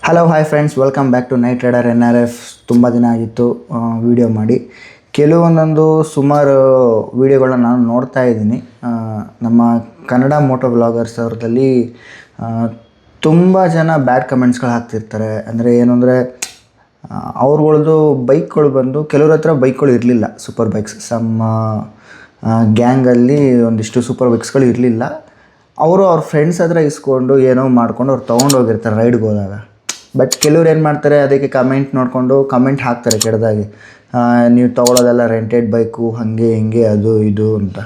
Hello hi friends, welcome back to night rider NRF. ತುಂಬ ದಿನ ಆಗಿತ್ತು ವಿಡಿಯೋ ಮಾಡಿ. ಕೆಲವೊಂದೊಂದು ಸುಮಾರು ವೀಡಿಯೋಗಳನ್ನ ನಾನು ನೋಡ್ತಾ ಇದ್ದೀನಿ. ನಮ್ಮ ಕನ್ನಡ ಮೋಟೋ ವ್ಲಾಗರ್ಸ್ ಅವ್ರದಲ್ಲಿ ತುಂಬ ಜನ ಬ್ಯಾಡ್ ಕಮೆಂಟ್ಸ್ಗಳು ಹಾಕ್ತಿರ್ತಾರೆ. ಅಂದರೆ ಏನು ಅಂದರೆ, ಅವ್ರುಗಳ್ದು ಬೈಕ್ಗಳು ಬಂದು ಕೆಲವ್ರ ಹತ್ರ ಬೈಕ್ಗಳು ಇರಲಿಲ್ಲ, ಸೂಪರ್ ಬೈಕ್ಸ್. ಗ್ಯಾಂಗಲ್ಲಿ ಒಂದಿಷ್ಟು ಸೂಪರ್ ಬೈಕ್ಸ್ಗಳು ಇರಲಿಲ್ಲ. ಅವರು ಅವ್ರ ಫ್ರೆಂಡ್ಸ್ ಹತ್ರ ಇಸ್ಕೊಂಡು ಏನೋ ಮಾಡ್ಕೊಂಡು ಅವ್ರು ತೊಗೊಂಡೋಗಿರ್ತಾರೆ ರೈಡ್ಗೆ ಹೋದಾಗ. ಬಟ್ ಕೆಲವ್ರು ಏನು ಮಾಡ್ತಾರೆ, ಅದಕ್ಕೆ ಕಮೆಂಟ್ ನೋಡಿಕೊಂಡು ಕಮೆಂಟ್ ಹಾಕ್ತಾರೆ ಕೆಟ್ಟದಾಗಿ. ನೀವು ತೊಗೊಳೋದೆಲ್ಲ ರೆಂಟೆಡ್ ಬೈಕು, ಹಾಗೆ ಹಿಂಗೆ ಅದು ಇದು ಅಂತ.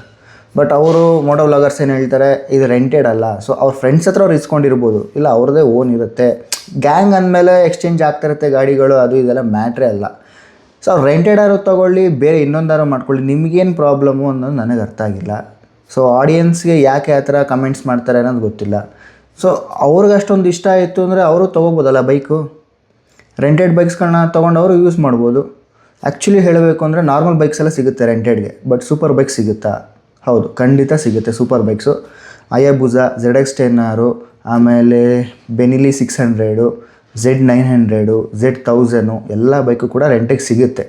ಬಟ್ ಅವರು ಮೋಟೋ ವ್ಲಾಗರ್ಸ್ ಏನು ಹೇಳ್ತಾರೆ, ಇದು ರೆಂಟೆಡ್ ಅಲ್ಲ. ಸೊ ಅವ್ರ ಫ್ರೆಂಡ್ಸ್ ಹತ್ರ ಅವ್ರು ಇಸ್ಕೊಂಡಿರ್ಬೋದು, ಇಲ್ಲ ಅವ್ರದ್ದೇ ಓನ್ ಇರುತ್ತೆ. ಗ್ಯಾಂಗ್ ಅಂದಮೇಲೆ ಎಕ್ಸ್ಚೇಂಜ್ ಆಗ್ತಿರುತ್ತೆ ಗಾಡಿಗಳು, ಅದು ಇದೆಲ್ಲ ಮ್ಯಾಟ್ರೇ ಅಲ್ಲ. ಸೊ ಅವ್ರು ರೆಂಟೆಡಾರು ತೊಗೊಳ್ಳಿ, ಬೇರೆ ಇನ್ನೊಂದಾರು ಮಾಡ್ಕೊಳ್ಳಿ, ನಿಮಗೇನು ಪ್ರಾಬ್ಲಮ್ಮು ಅನ್ನೋದು ನನಗೆ ಅರ್ಥ ಆಗಿಲ್ಲ. ಸೊ ಆಡಿಯನ್ಸ್ಗೆ ಯಾಕೆ ಆ ಥರ ಕಮೆಂಟ್ಸ್ ಮಾಡ್ತಾರೆ ಅನ್ನೋದು ಗೊತ್ತಿಲ್ಲ. ಸೊ ಅವ್ರಿಗೆ ಅಷ್ಟೊಂದು ಇಷ್ಟ ಆಯಿತು ಅಂದರೆ ಅವರು ತೊಗೋಬೋದಲ್ಲ ಬೈಕು. ರೆಂಟೆಡ್ ಬೈಕ್ಸ್ಗಳನ್ನ ತೊಗೊಂಡು ಅವರು ಯೂಸ್ ಮಾಡ್ಬೋದು. ಆ್ಯಕ್ಚುಲಿ ಹೇಳಬೇಕು ಅಂದರೆ ನಾರ್ಮಲ್ ಬೈಕ್ಸ್ ಎಲ್ಲ ಸಿಗುತ್ತೆ ರೆಂಟೆಡ್ಗೆ, ಬಟ್ ಸೂಪರ್ ಬೈಕ್ಸ್ ಸಿಗುತ್ತಾ? ಹೌದು, ಖಂಡಿತ ಸಿಗುತ್ತೆ ಸೂಪರ್ ಬೈಕ್ಸು. ಅಯಾಬುಸಾ, ZX10R, ಆಮೇಲೆ ಬೆನಿಲಿ 600, Z900, Z1000 ಎಲ್ಲ ಬೈಕು ಕೂಡ ರೆಂಟಿಗೆ ಸಿಗುತ್ತೆ.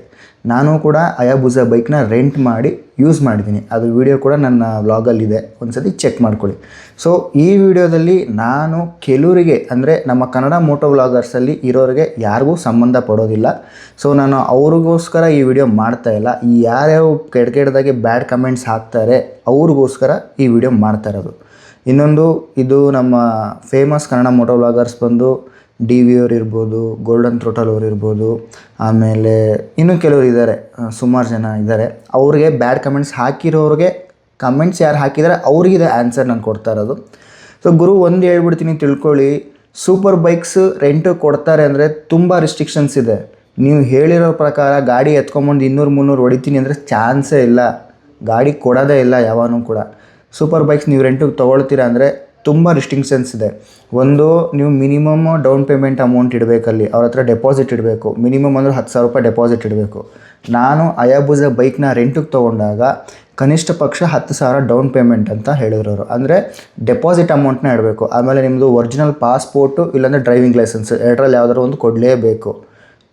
ನಾನು ಕೂಡ ಅಯಾಬುಸಾ ಬೈಕ್ನ ರೆಂಟ್ ಮಾಡಿ ಯೂಸ್ ಮಾಡಿದ್ದೀನಿ. ಅದು ವಿಡಿಯೋ ಕೂಡ ನನ್ನ ವ್ಲಾಗಲ್ಲಿದೆ, ಒಂದು ಸತಿ ಚೆಕ್ ಮಾಡ್ಕೊಳ್ಳಿ. ಸೊ ಈ ವಿಡಿಯೋದಲ್ಲಿ ನಾನು ಕೆಲವರಿಗೆ, ಅಂದರೆ ನಮ್ಮ ಕನ್ನಡ ಮೋಟೋ ವ್ಲಾಗರ್ಸಲ್ಲಿ ಇರೋರಿಗೆ ಯಾರಿಗೂ ಸಂಬಂಧ ಪಡೋದಿಲ್ಲ. ಸೊ ನಾನು ಅವ್ರಿಗೋಸ್ಕರ ಈ ವಿಡಿಯೋ ಮಾಡ್ತಾಯಿಲ್ಲ. ಈ ಯಾರ್ಯಾರು ಕೆಟ್ಟದಾಗಿ ಬ್ಯಾಡ್ ಕಮೆಂಟ್ಸ್ ಹಾಕ್ತಾರೆ ಅವ್ರಿಗೋಸ್ಕರ ಈ ವಿಡಿಯೋ ಮಾಡ್ತಾ ಇರೋದು. ಇನ್ನೊಂದು, ಇದು ನಮ್ಮ ಫೇಮಸ್ ಕನ್ನಡ ಮೋಟೋ ವ್ಲಾಗರ್ಸ್ ಬಂದು DV ಅವ್ರು ಇರ್ಬೋದು, ಗೋಲ್ಡನ್ ಥ್ರೋಟಲ್ ಅವ್ರು ಇರ್ಬೋದು, ಆಮೇಲೆ ಇನ್ನೂ ಕೆಲವರು ಇದ್ದಾರೆ, ಸುಮಾರು ಜನ ಇದ್ದಾರೆ. ಅವ್ರಿಗೆ ಬ್ಯಾಡ್ ಕಮೆಂಟ್ಸ್ ಹಾಕಿರೋರಿಗೆ, ಕಮೆಂಟ್ಸ್ ಯಾರು ಹಾಕಿದ್ದಾರೆ ಅವ್ರಿಗಿದೆ ಆನ್ಸರ್ ನಾನು ಕೊಡ್ತಾ ಇರೋದು. ಸೊ ಗುರು, ಒಂದು ಹೇಳ್ಬಿಡ್ತೀನಿ ತಿಳ್ಕೊಳ್ಳಿ, ಸೂಪರ್ ಬೈಕ್ಸ್ ರೆಂಟು ಕೊಡ್ತಾರೆ ಅಂದರೆ ತುಂಬ ರಿಸ್ಟ್ರಿಕ್ಷನ್ಸ್ ಇದೆ. ನೀವು ಹೇಳಿರೋ ಪ್ರಕಾರ ಗಾಡಿ ಎತ್ಕೊಂಬಂದು 200-300 ಹೊಡಿತೀನಿ ಅಂದರೆ ಚಾನ್ಸೇ ಇಲ್ಲ. ಗಾಡಿ ಕೊಡೋದೇ ಇಲ್ಲ ಯಾವಾಗೂ ಕೂಡ. ಸೂಪರ್ ಬೈಕ್ಸ್ ನೀವು ರೆಂಟಿಗೆ ತೊಗೊಳ್ತೀರಾ ಅಂದರೆ ತುಂಬ ರಿಸ್ಟ್ರಿಕ್ಷನ್ಸ್ ಇದೆ. ಒಂದು, ನೀವು ಮಿನಿಮಮ್ ಡೌನ್ ಪೇಮೆಂಟ್ ಅಮೌಂಟ್ ಇಡಬೇಕಲ್ಲಿ, ಅವ್ರ ಹತ್ರ ಡೆಪಾಸಿಟ್ ಇಡಬೇಕು. ಮಿನಿಮಮ್ ಅಂದರೆ 10,000 ರೂಪಾಯಿ ಡೆಪಾಸಿಟ್ ಇಡಬೇಕು. ನಾನು ಅಯಾಬುಸಾ ಬೈಕ್ನ ರೆಂಟಿಗೆ ತೊಗೊಂಡಾಗ ಕನಿಷ್ಠ ಪಕ್ಷ 10,000 ಡೌನ್ ಪೇಮೆಂಟ್ ಅಂತ ಹೇಳಿದ್ರು ಅವರು. ಅಂದರೆ ಡೆಪಾಸಿಟ್ ಅಮೌಂಟ್ನ ಇಡಬೇಕು. ಆಮೇಲೆ ನಿಮ್ಮದು ಒರಿಜಿನಲ್ ಪಾಸ್ಪೋರ್ಟು ಇಲ್ಲಾಂದರೆ ಡ್ರೈವಿಂಗ್ ಲೈಸೆನ್ಸ್, ಎರಡರಲ್ಲಿ ಯಾವ್ದಾದ್ರು ಒಂದು ಕೊಡಲೇಬೇಕು.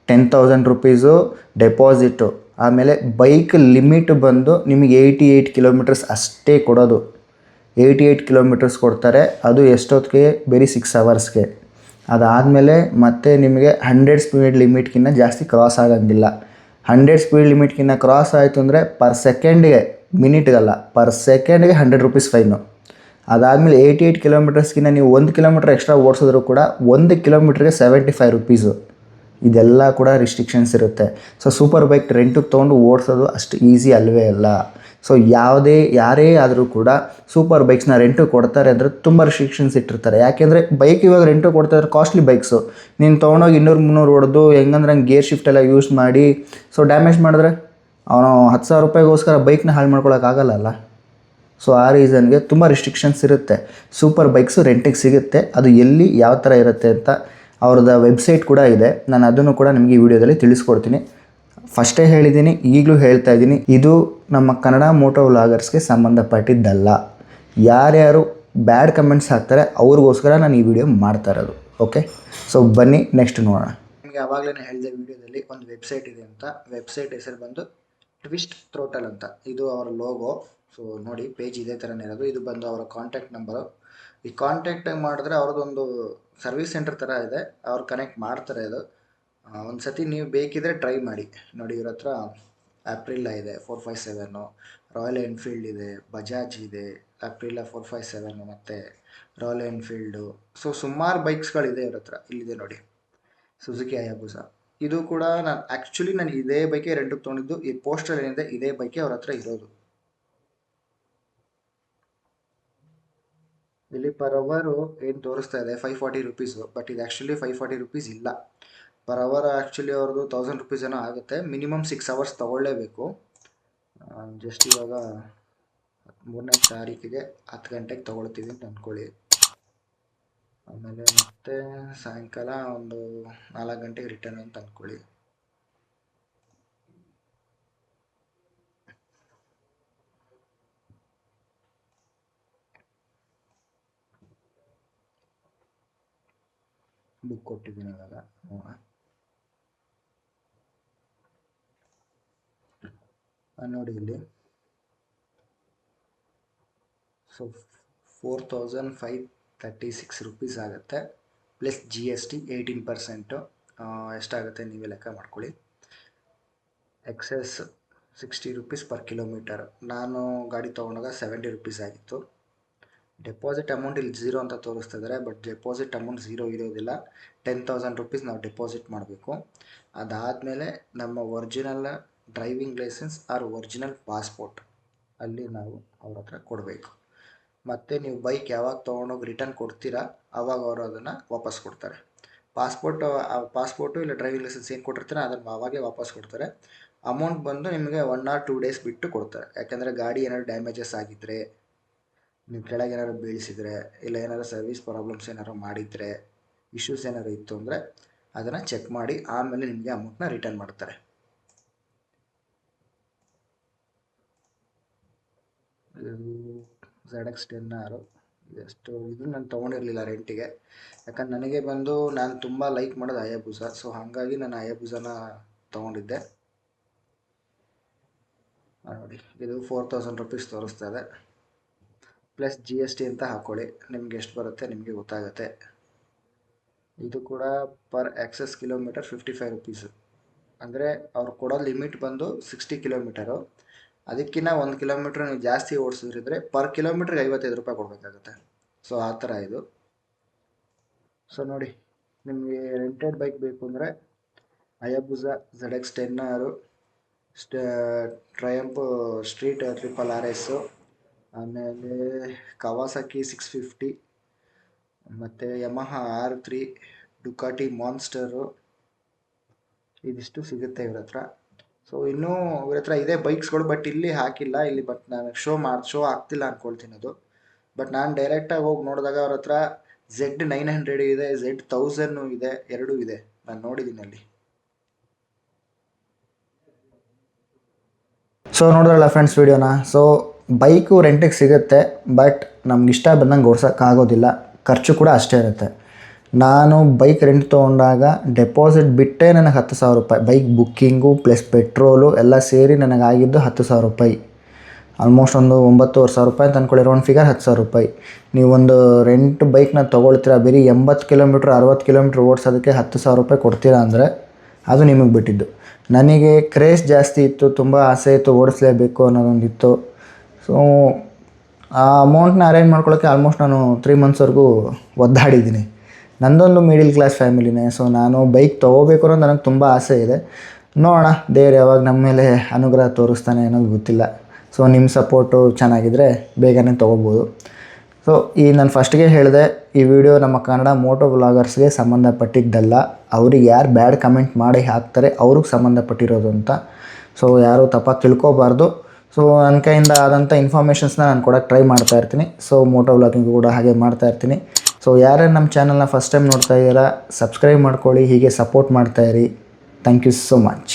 10,000 ರೂಪೀಸು ಡೆಪಾಸಿಟು. ಆಮೇಲೆ ಬೈಕ್ ಲಿಮಿಟ್ ಬಂದು ನಿಮಗೆ 88 ಕಿಲೋಮೀಟರ್ಸ್ ಅಷ್ಟೇ ಕೊಡೋದು. 88 ಕಿಲೋಮೀಟರ್ಸ್ ಕೊಡ್ತಾರೆ, ಅದು ಎಷ್ಟೊತ್ತಿಗೆ? ಬರೀ 6 ಅವರ್ಸ್ಗೆ. ಅದಾದಮೇಲೆ ಮತ್ತೆ ನಿಮಗೆ 100 ಸ್ಪೀಡ್ ಲಿಮಿಟ್ಗಿಂತ ಜಾಸ್ತಿ ಕ್ರಾಸ್ ಆಗೋಂಗಿಲ್ಲ. 100 ಸ್ಪೀಡ್ ಲಿಮಿಟ್ಗಿಂತ ಕ್ರಾಸ್ ಆಯಿತು ಅಂದರೆ ಪರ್ ಸೆಕೆಂಡ್ಗೆ, ಮಿನಿಟ್ಗಲ್ಲ, ಪರ್ ಸೆಕೆಂಡ್ಗೆ 100 ರೂಪೀಸ್ ಫೈನು. ಅದಾದಮೇಲೆ 88 ಕಿಲೋಮೀಟರ್ಸ್ಗಿಂತ ನೀವು 1 ಕಿಲೋಮೀಟ್ರ್ ಎಕ್ಸ್ಟ್ರಾ ಓಡಿಸಿದ್ರು ಕೂಡ 1 ಕಿಲೋಮೀಟ್ರಿಗೆ 75 ರೂಪೀಸು. ಇದೆಲ್ಲ ಕೂಡ ರಿಸ್ಟ್ರಿಕ್ಷನ್ಸ್ ಇರುತ್ತೆ. ಸೊ ಸೂಪರ್ ಬೈಕ್ ರೆಂಟಿಗೆ ತೊಗೊಂಡು ಓಡಿಸೋದು ಅಷ್ಟು ಈಸಿ ಅಲ್ಲವೇ ಅಲ್ಲ. ಸೊ ಯಾರೇ ಆದರೂ ಕೂಡ ಸೂಪರ್ ಬೈಕ್ಸ್ನ ರೆಂಟಿಗೆ ಕೊಡ್ತಾರೆ ಅಂದರೆ ತುಂಬ ರಿಸ್ಟ್ರಿಕ್ಷನ್ಸ್ ಇಟ್ಟಿರ್ತಾರೆ. ಯಾಕೆಂದರೆ ಬೈಕ್ ಇವಾಗ ರೆಂಟಿಗೆ ಕೊಡ್ತಾಯಿದ್ರೆ ಕಾಸ್ಟ್ಲಿ ಬೈಕ್ಸು. ನೀನು ತೊಗೊಂಡೋಗಿ 200-300 ಹೊಡೆದು ಹೆಂಗಂದ್ರೆ ಹಂಗೆ ಗೇರ್ ಶಿಫ್ಟ್ ಎಲ್ಲ ಯೂಸ್ ಮಾಡಿ ಸೊ ಡ್ಯಾಮೇಜ್ ಮಾಡಿದ್ರೆ ಅವನು 10,000 ರೂಪಾಯಿಗೋಸ್ಕರ ಬೈಕ್ನ ಹಾಳು ಮಾಡ್ಕೊಳಕ್ಕಾಗಲ್ಲ. ಸೊ ಆ ರೀಸನ್ಗೆ ತುಂಬ ರಿಸ್ಟ್ರಿಕ್ಷನ್ಸ್ ಇರುತ್ತೆ. ಸೂಪರ್ ಬೈಕ್ಸು ರೆಂಟಿಗೆ ಸಿಗುತ್ತೆ. ಅದು ಎಲ್ಲಿ ಯಾವ ಥರ ಇರುತ್ತೆ ಅಂತ ಅವ್ರದ್ದು ವೆಬ್ಸೈಟ್ ಕೂಡ ಇದೆ. ನಾನು ಅದನ್ನು ಕೂಡ ನಿಮಗೆ ಈ ವಿಡಿಯೋದಲ್ಲಿ ತಿಳಿಸ್ಕೊಡ್ತೀನಿ. ಫಸ್ಟೇ ಹೇಳಿದ್ದೀನಿ, ಈಗಲೂ ಹೇಳ್ತಾ ಇದ್ದೀನಿ, ಇದು ನಮ್ಮ ಕನ್ನಡ ಮೋಟೋ ವ್ಲಾಗರ್ಸ್ಗೆ ಸಂಬಂಧಪಟ್ಟಿದ್ದಲ್ಲ. ಯಾರ್ಯಾರು ಬ್ಯಾಡ್ ಕಮೆಂಟ್ಸ್ ಹಾಕ್ತಾರೆ ಅವ್ರಿಗೋಸ್ಕರ ನಾನು ಈ ವಿಡಿಯೋ ಮಾಡ್ತಾ ಇರೋದು. ಓಕೆ, ಸೊ ಬನ್ನಿ ನೆಕ್ಸ್ಟ್ ನೋಡೋಣ. ನಿಮಗೆ ಆವಾಗಲೇ ಹೇಳಿದೆ ವಿಡಿಯೋದಲ್ಲಿ ಒಂದು ವೆಬ್ಸೈಟ್ ಇದೆ ಅಂತ. ವೆಬ್ಸೈಟ್ ಹೆಸರು ಬಂದು ಟ್ವಿಸ್ಟ್ ಥ್ರೋಟಲ್ ಅಂತ. ಇದು ಅವರ ಲೋಗೋ. ಸೊ ನೋಡಿ, ಪೇಜ್ ಇದೇ ಥರನೇ ಇರೋದು. ಇದು ಬಂದು ಅವರ ಕಾಂಟ್ಯಾಕ್ಟ್ ನಂಬರು. ಈ ಕಾಂಟ್ಯಾಕ್ಟ್ ಮಾಡಿದ್ರೆ ಅವ್ರದ್ದೊಂದು ಸರ್ವಿಸ್ ಸೆಂಟರ್ ಥರ ಇದೆ, ಅವ್ರು ಕನೆಕ್ಟ್ ಮಾಡ್ತಾರೆ. ಅದು ಒಂದು ಸತಿ ನೀವು ಬೇಕಿದ್ರೆ ಟ್ರೈ ಮಾಡಿ ನೋಡಿ. ಇವ್ರ ಹತ್ರ ಆಪ್ರಿಲ್ಲಾ ಇದೆ 457, ರಾಯಲ್ ಎನ್ಫೀಲ್ಡ್ ಇದೆ, ಬಜಾಜ್ ಇದೆ, ಆಪ್ರಿಲ್ಲಾ 457 ಮತ್ತು ರಾಯಲ್ ಎನ್ಫೀಲ್ಡು. ಸೊ ಸುಮಾರು ಬೈಕ್ಸ್ಗಳಿದೆ ಇವ್ರ ಹತ್ರ. ಇಲ್ಲಿದೆ ನೋಡಿ, ಸುಜುಕಿ ಅಯಾಬುಸಾ. ಇದು ಕೂಡ ನಾನು ಇದೇ ಬೈಕೆ ರೆಂಟಿಗೆ ತೊಗೊಂಡಿದ್ದು. ಈ ಪೋಸ್ಟರ್ ಏನಿದೆ ಇದೇ ಬೈಕೆ ಅವ್ರ ಹತ್ರ ಇರೋದು. ಇಲ್ಲಿ ಪರ್ ಅವರು ಏನು ತೋರಿಸ್ತಾ ಇದೆ 540 ರೂಪೀಸು. ಬಟ್ ಇದು ಆ್ಯಕ್ಚುಲಿ 540 ರೂಪೀಸ್ ಇಲ್ಲ. ಪರ್ ಅವರ್ ಆ್ಯಕ್ಚುಲಿ ಅವ್ರದ್ದು 1000 ರೂಪೀಸ್ ಏನೋ ಆಗುತ್ತೆ. Minimum 6 hours ತೊಗೊಳ್ಳೇಬೇಕು. ಜಸ್ಟ್ ಇವಾಗ 3ನೇ ತಾರೀಕಿಗೆ 10 ಗಂಟೆಗೆ ತೊಗೊಳ್ತೀವಿ ಅಂತ ಅಂದ್ಕೊಳ್ಳಿ. ಆಮೇಲೆ ಮತ್ತೆ ಸಾಯಂಕಾಲ ಒಂದು 4 ಗಂಟೆಗೆ ರಿಟರ್ನ್ ಅಂತ ಅಂದ್ಕೊಳ್ಳಿ. ಬುಕ್ ಕೊಟ್ಟಿದ್ದೀನಿ ಇವಾಗ ನೋಡೋಣ. ನೋಡಿ ಇಲ್ಲಿ. ಸೊ 4536 ರೂಪೀಸ್ ಆಗುತ್ತೆ, ಪ್ಲಸ್ GST 18%. ಎಷ್ಟಾಗುತ್ತೆ ನೀವೇ ಲೆಕ್ಕ ಮಾಡ್ಕೊಳ್ಳಿ. Excess 60 rupees per kilometre. ನಾನು ಗಾಡಿ ತೊಗೊಂಡಾಗ 70 ರೂಪೀಸ್ ಆಗಿತ್ತು. ಡೆಪಾಸಿಟ್ ಅಮೌಂಟ್ ಇಲ್ಲಿ 0 ಅಂತ ತೋರಿಸ್ತಾ ಇದ್ದಾರೆ, ಬಟ್ ಡೆಪಾಸಿಟ್ ಅಮೌಂಟ್ 0 ಇರೋದಿಲ್ಲ. 10,000 ರೂಪೀಸ್ ನಾವು ಡೆಪಾಸಿಟ್ ಮಾಡಬೇಕು. ಅದಾದಮೇಲೆ ನಮ್ಮ original driving licence or original passport ಅಲ್ಲಿ ನಾವು ಅವ್ರ ಹತ್ರ ಕೊಡಬೇಕು. ಮತ್ತು ನೀವು ಬೈಕ್ ಯಾವಾಗ ತೊಗೊಂಡೋಗಿ ರಿಟರ್ನ್ ಕೊಡ್ತೀರಾ ಆವಾಗ ಅವರು ಅದನ್ನು ವಾಪಸ್ ಕೊಡ್ತಾರೆ. ಪಾಸ್ಪೋರ್ಟು ಇಲ್ಲ ಡ್ರೈವಿಂಗ್ ಲೈಸೆನ್ಸ್ ಏನು ಕೊಟ್ಟಿರ್ತಾರೆ ಅದನ್ನು ಆವಾಗೇ ವಾಪಸ್ ಕೊಡ್ತಾರೆ. ಅಮೌಂಟ್ ಬಂದು ನಿಮಗೆ 1 or 2 ಡೇಸ್ ಬಿಟ್ಟು ಕೊಡ್ತಾರೆ. ಯಾಕೆಂದರೆ ಗಾಡಿ ಏನಾದ್ರು ಡ್ಯಾಮೇಜಸ್ ಆಗಿದ್ದರೆ, ನೀವು ಕೆಳಗೆ ಏನಾದ್ರು ಬೀಳಿಸಿದರೆ, ಇಲ್ಲ ಏನಾದ್ರು ಸರ್ವಿಸ್ ಪ್ರಾಬ್ಲಮ್ಸ್ ಏನಾದ್ರು ಮಾಡಿದರೆ, ಇಶ್ಯೂಸ್ ಏನಾದ್ರು ಇತ್ತು ಅಂದರೆ ಅದನ್ನು ಚೆಕ್ ಮಾಡಿ ಆಮೇಲೆ ನಿಮಗೆ ಅಮೌಂಟ್ನ ರಿಟರ್ನ್ ಮಾಡ್ತಾರೆ. ಇದು ZX10R ಎಷ್ಟು ಇದು ನಾನು ತೊಗೊಂಡಿರಲಿಲ್ಲ ರೆಂಟಿಗೆ. ಯಾಕಂದ್ರೆ ನನಗೆ ಬಂದು ನಾನು ತುಂಬ ಲೈಕ್ ಮಾಡೋದು ಹಯಾಬುಸ. ಸೊ ಹಾಗಾಗಿ ನಾನು ಹಯಾಬುಸನ ತೊಗೊಂಡಿದ್ದೆ. ನೋಡಿ ಇದು 4000 ರೂಪೀಸ್ ತೋರಿಸ್ತಾ ಇದೆ, ಪ್ಲಸ್ GST ಅಂತ ಹಾಕ್ಕೊಳ್ಳಿ. ನಿಮ್ಗೆ ಎಷ್ಟು ಬರುತ್ತೆ ನಿಮಗೆ ಗೊತ್ತಾಗುತ್ತೆ. ಇದು ಕೂಡ ಪರ್ ಎಕ್ಸಸ್ ಕಿಲೋಮೀಟರ್ 55 ರೂಪೀಸು. ಅಂದರೆ ಅವ್ರು ಕೊಡೋ ಲಿಮಿಟ್ ಬಂದು 60 ಕಿಲೋಮೀಟರು. ಅದಕ್ಕಿಂತ 1 ಕಿಲೋಮೀಟ್ರ್ ನೀವು ಜಾಸ್ತಿ ಓಡಿಸಿದ್ರೆ ಪರ್ ಕಿಲೋಮೀಟ್ರಿಗೆ 55 ರೂಪಾಯಿ ಕೊಡಬೇಕಾಗುತ್ತೆ. ಸೊ ಆ ಥರ ಇದು. ಸೊ ನೋಡಿ, ನಿಮಗೆ ರೆಂಟೆಡ್ ಬೈಕ್ ಬೇಕು ಅಂದರೆ ಹಯಾಬುಸ ZX10R, ಟ್ರಯಂಪ್ ಸ್ಟ್ರೀಟ್ RRS, ಆಮೇಲೆ ಕವಾಸಕಿ 650, ಮತ್ತು ಯಮಹಾ R3, ಡುಕಾಟಿ ಮಾನ್ಸ್ಟರು, ಇದಿಷ್ಟು ಸಿಗುತ್ತೆ ಇವ್ರ ಹತ್ರ. ಸೊ ಇನ್ನೂ ಇವ್ರ ಹತ್ರ ಇದೆ ಬೈಕ್ಸ್ಗಳು, ಬಟ್ ಇಲ್ಲಿ ಹಾಕಿಲ್ಲ. ಇಲ್ಲಿ ಬಟ್ ನಾನು ಶೋ ಆಗ್ತಿಲ್ಲ ಅಂದ್ಕೊಳ್ತೀನಿ ಅದು. ಬಟ್ ನಾನು ಡೈರೆಕ್ಟಾಗಿ ಹೋಗಿ ನೋಡಿದಾಗ ಅವ್ರ ಹತ್ರ Z900 ಇದೆ, Z1000 ಇದೆ, ಎರಡೂ ಇದೆ. ನಾನು ನೋಡಿದ್ದೀನಿ ಅಲ್ಲಿ. ಸೊ ನೋಡಿದ್ರಲ್ಲ ಫ್ರೆಂಡ್ಸ್ ವಿಡಿಯೋನ. ಸೊ ಬೈಕು ರೆಂಟಿಗೆ ಸಿಗುತ್ತೆ, ಬಟ್ ನಮ್ಗೆ ಇಷ್ಟ ಬಂದಂಗೆ ಓಡ್ಸೋಕ್ಕಾಗೋದಿಲ್ಲ. ಖರ್ಚು ಕೂಡ ಅಷ್ಟೇ ಇರುತ್ತೆ. ನಾನು ಬೈಕ್ ರೆಂಟ್ ತೊಗೊಂಡಾಗ ಡೆಪಾಸಿಟ್ ಬಿಟ್ಟೇ ನನಗೆ 10,000 ರೂಪಾಯಿ, ಬೈಕ್ ಬುಕ್ಕಿಂಗು ಪ್ಲಸ್ ಪೆಟ್ರೋಲು ಎಲ್ಲ ಸೇರಿ ನನಗಾಗಿದ್ದು 10,000 ರೂಪಾಯಿ. ಆಲ್ಮೋಸ್ಟ್ ಒಂದು 9,500 ರೂಪಾಯಿ ಅಂತ ಅಂದ್ಕೊಳ್ಳಿ, ರೌಂಡ್ ಫಿಗರ್ 10,000 ರೂಪಾಯಿ. ನೀವೊಂದು ರೆಂಟ್ ಬೈಕ್ನ ತೊಗೊಳ್ತೀರಾ, ಬರೀ 80 ಕಿಲೋಮೀಟ್ರ್ 60 ಕಿಲೋಮೀಟ್ರ್ ಓಡಿಸೋದಕ್ಕೆ 10,000 ರೂಪಾಯಿ ಕೊಡ್ತೀರಾ ಅಂದರೆ ಅದು ನಿಮಗೆ ಬಿಟ್ಟಿದ್ದು. ನನಗೆ ಕ್ರೇಜ್ ಜಾಸ್ತಿ ಇತ್ತು, ತುಂಬ ಆಸೆ ಇತ್ತು, ಓಡಿಸ್ಲೇಬೇಕು ಅನ್ನೋದೊಂದಿತ್ತು. ಸೊ ಆ ಅಮೌಂಟ್ನ ಅರೇಂಜ್ ಮಾಡ್ಕೊಳ್ಳೋಕ್ಕೆ ಆಲ್ಮೋಸ್ಟ್ ನಾನು 3 ಮಂತ್ಸ್ವರೆಗೂ ಒದ್ದಾಡಿದ್ದೀನಿ. ನಂದೊಂದು ಮಿಡಿಲ್ ಕ್ಲಾಸ್ ಫ್ಯಾಮಿಲಿನೇ. ಸೊ ನಾನು ಬೈಕ್ ತೊಗೋಬೇಕು ಅನ್ನೋದು ನನಗೆ ತುಂಬ ಆಸೆ ಇದೆ. ನೋಡೋಣ ದೇವ್ರು ಯಾವಾಗ ನಮ್ಮ ಮೇಲೆ ಅನುಗ್ರಹ ತೋರಿಸ್ತಾನೆ ಅನ್ನೋದು ಗೊತ್ತಿಲ್ಲ. ಸೊ ನಿಮ್ಮ ಸಪೋರ್ಟು ಚೆನ್ನಾಗಿದ್ದರೆ ಬೇಗನೆ ತೊಗೋಬೋದು. ಸೊ ನಾನು ಫಸ್ಟಿಗೆ ಹೇಳಿದೆ, ಈ ವಿಡಿಯೋ ನಮ್ಮ ಕನ್ನಡ ಮೋಟೋ ವ್ಲಾಗರ್ಸ್ಗೆ ಸಂಬಂಧಪಟ್ಟಿದ್ದಲ್ಲ. ಅವ್ರಿಗೆ ಯಾರು ಬ್ಯಾಡ್ ಕಮೆಂಟ್ ಮಾಡಿ ಹಾಕ್ತಾರೆ ಅವ್ರಿಗೆ ಸಂಬಂಧಪಟ್ಟಿರೋದು ಅಂತ. ಸೊ ಯಾರೂ ತಪ್ಪಾಗಿ ತಿಳ್ಕೊಬಾರ್ದು. ಸೊ ನನ್ನ ಕೈಯಿಂದ ಆದಂಥ ಇನ್ಫಾರ್ಮೇಷನ್ಸ್ನ ನಾನು ಕೊಡೋಕ್ಕೆ ಟ್ರೈ ಮಾಡ್ತಾಯಿರ್ತೀನಿ. ಸೊ ಮೋಟೋ ವ್ಲಾಗಿಂಗ್ ಕೂಡ ಹಾಗೆ ಮಾಡ್ತಾಯಿರ್ತೀನಿ. ಸೊ ಯಾರ್ಯಾರು ನಮ್ಮ ಚಾನಲ್ನ ಫಸ್ಟ್ ಟೈಮ್ ನೋಡ್ತಾ ಇದ್ದೀರಾ, ಸಬ್ಸ್ಕ್ರೈಬ್ ಮಾಡ್ಕೊಳ್ಳಿ, ಹೀಗೆ ಸಪೋರ್ಟ್ ಮಾಡ್ತಾಯಿರಿ. Thank you so much.